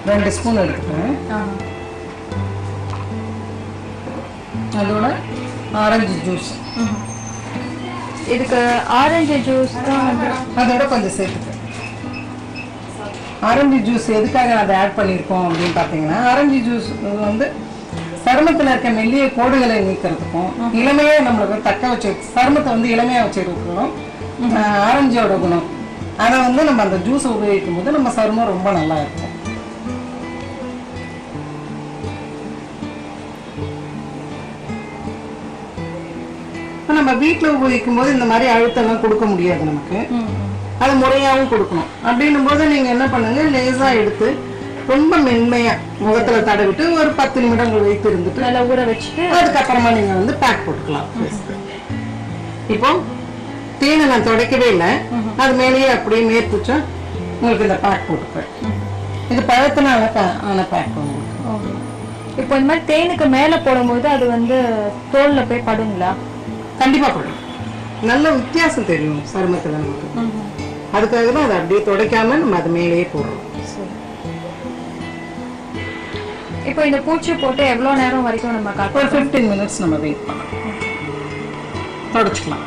2 spoon எடுத்துக்கிறேன். அதோட orange juice. இதுக்கு ஆரஞ்சு ஜூஸ் தான் அதோட கொஞ்சம் சேர்த்துக்கிறேன். ஆரஞ்சு ஜூஸ் எதுக்காக அதை ஆட் பண்ணியிருக்கோம் அப்படின்னு பார்த்தீங்கன்னா, ஆரஞ்சு ஜூஸ் வந்து சருமத்தில் இருக்க மெல்லிய கோடுகளை நீக்கிறதுக்கும் இளமையாக நம்மளுக்கு தக்க வச்சு சருமத்தை வந்து இளமையாக வச்சுருக்கணும் ஆரஞ்சோட குணம். அதை வந்து நம்ம அந்த ஜூஸை உபயோகிக்கும் போது நம்ம சருமம் ரொம்ப நல்லா இருக்கும். நம்ம வீட்டில் உபயோகிக்கும் போது இந்த மாதிரி அழுத்தம்லாம் கொடுக்க முடியாது நமக்கு. அது முறையாகவும் கொடுக்கணும். அப்படின்னும் போது நீங்கள் என்ன பண்ணுங்க, லேசாக எடுத்து ரொம்ப மென்மையாக முகத்தில் தடவிட்டு ஒரு 10 நிமிடங்கள் வைத்து இருந்துட்டு நல்லா ஊற வச்சுட்டு அதுக்கப்புறமா நீங்கள் வந்து பேக் போட்டுக்கலாம். இப்போ தேனை நான் துடைக்கவே இல்லை, அது மேலேயே அப்படியே மேற்பூச்சா உங்களுக்கு இந்த பேக் போட்டுப்பேன். இது பழத்தினால ஆன பேக் உங்களுக்கு. இப்போ இந்த மாதிரி தேனுக்கு மேலே போடும்போது அது வந்து தோலில் போய் படுங்களா? கண்டிப்பாக படும். நல்ல வித்தியாசம் தெரியும் சருமத்தில் நமக்கு. அதுக்காக தான் அதை அப்படியே துடைக்காம நம்ம அது மேலேயே போடுறோம். இப்போ இந்த பூச்சி போட்டு எவ்வளோ நேரம் வரைக்கும் நம்ம ஒரு 15 மினிட்ஸ் நம்ம வெயிட் பண்ணலாம். தொடச்சிக்கலாம்.